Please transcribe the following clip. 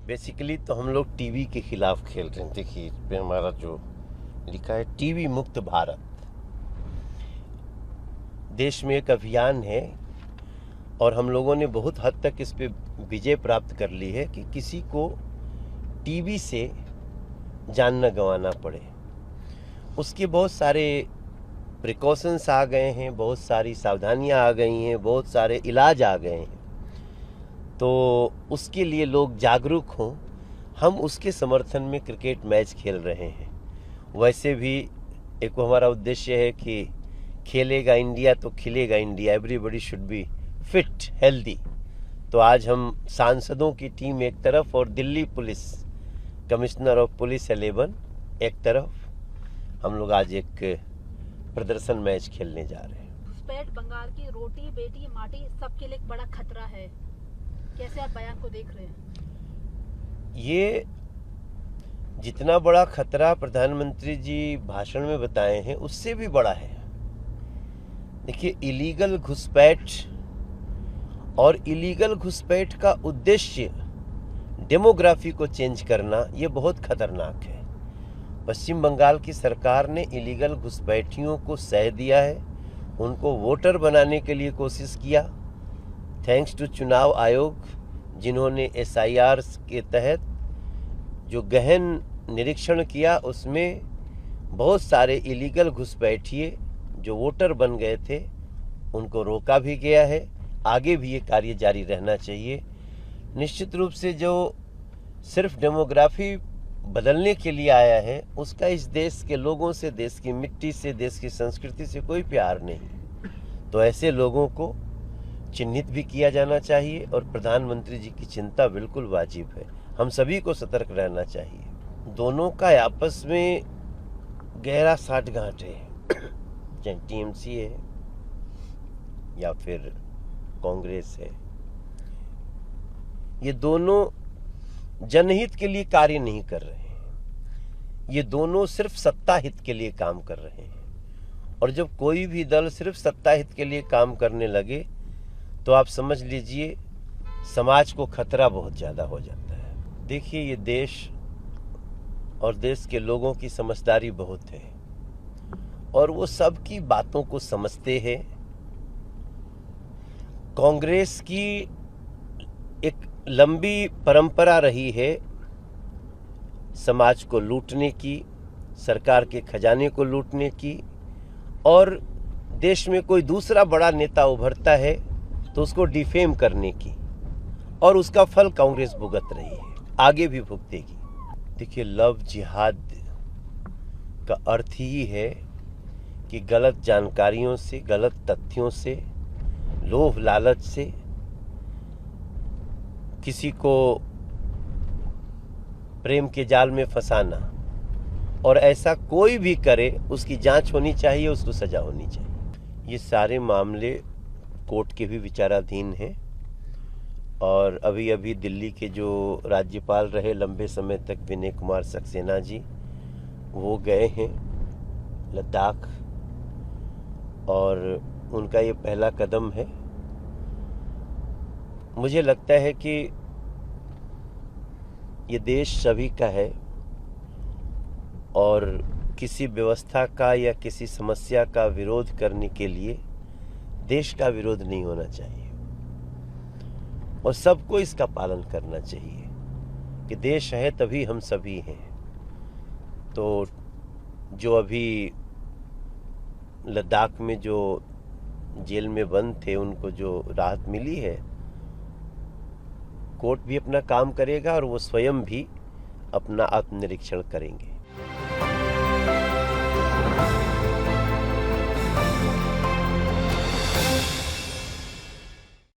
Basically तो हम लोग टीवी के खिलाफ खेल रहे हैं। देखिए इस पे हमारा जो लिखा है टीवी मुक्त भारत। देश में एक अभियान है और हम लोगों ने बहुत हद तक इस पे विजय प्राप्त कर ली है कि किसी को टीवी से जान न गंवाना पड़े। उसके बहुत सारे प्रिकॉशंस आ गए हैं, बहुत सारी सावधानियां आ गई हैं, बहुत सारे इलाज आ गए हैं। तो उसके लिए लोग जागरूक हों, हम उसके समर्थन में क्रिकेट मैच खेल रहे हैं। वैसे भी एक हमारा उद्देश्य है कि खेलेगा इंडिया तो खिलेगा India, everybody should be fit healthy. तो आज हम सांसदों की टीम एक तरफ और Delhi police commissioner of police 11 एक तरफ हम लोग आज एक प्रदर्शन मैच खेलने जा रहे हैं। घुसपैठ बंगाल की रोटी बेटी माटी सबके लिए एक बड़ा खतरा है, कैसे आप बयान को देख रहे हैं? ये जितना बड़ा खतरा प्रधानमंत्री जी भाषण में बताए हैं उससे भी बड़ा है। देखिए इलीगल घुसपैठ और इलीगल घुसपैठ का उद्देश्य डेमोग्राफी को चेंज करना, ये बहुत खतरनाक है। पश्चिम बंगाल की सरकार ने इलीगल घुसपैठियों को सह दिया है, उनको वोटर बनाने के लिए कोशिश किया। थैंक्स टू चुनाव आयोग जिन्होंने SIR के तहत जो गहन निरीक्षण किया, उसमें बहुत सारे इलीगल घुसपैठिए जो वोटर बन गए थे उनको रोका भी गया है। आगे भी ये कार्य जारी रहना चाहिए। निश्चित रूप से जो सिर्फ डेमोग्राफी बदलने के लिए आया है उसका इस देश के लोगों से, देश की मिट्टी से, देश की संस्कृति से कोई प्यार नहीं। तो ऐसे लोगों को चिन्हित भी किया जाना चाहिए और प्रधानमंत्री जी की चिंता बिल्कुल वाजिब है। हम सभी को सतर्क रहना चाहिए। दोनों का आपस में गहरा साठगांठ है, चाहे TMC है या फिर कांग्रेस है। ये दोनों जनहित के लिए कार्य नहीं कर रहे हैं, ये दोनों सिर्फ सत्ता हित के लिए काम कर रहे हैं। और जब कोई भी दल सिर्फ सत्ता हित के लिए काम करने लगे तो आप समझ लीजिए समाज को खतरा बहुत ज़्यादा हो जाता है। देखिए ये देश और देश के लोगों की समझदारी बहुत है और वो सबकी बातों को समझते हैं। कांग्रेस की एक लंबी परंपरा रही है समाज को लूटने की, सरकार के खजाने को लूटने की, और देश में कोई दूसरा बड़ा नेता उभरता है तो उसको डिफेम करने की, और उसका फल कांग्रेस भुगत रही है, आगे भी भुगतेगी। देखिए लव जिहाद का अर्थ ही है कि गलत जानकारियों से, गलत तथ्यों से, लोभ लालच से किसी को प्रेम के जाल में फंसाना, और ऐसा कोई भी करे उसकी जांच होनी चाहिए, उसको सजा होनी चाहिए। ये सारे मामले कोर्ट के भी विचाराधीन हैं और अभी अभी दिल्ली के जो राज्यपाल रहे लंबे समय तक विनय कुमार सक्सेना जी, वो गए हैं लद्दाख और उनका ये पहला कदम है। मुझे लगता है कि ये देश सभी का है और किसी व्यवस्था का या किसी समस्या का विरोध करने के लिए देश का विरोध नहीं होना चाहिए और सबको इसका पालन करना चाहिए कि देश है तभी हम सभी हैं। तो जो अभी लद्दाख में जो जेल में बंद थे उनको जो राहत मिली है, कोर्ट भी अपना काम करेगा और वो स्वयं भी अपना आत्मनिरीक्षण करेंगे।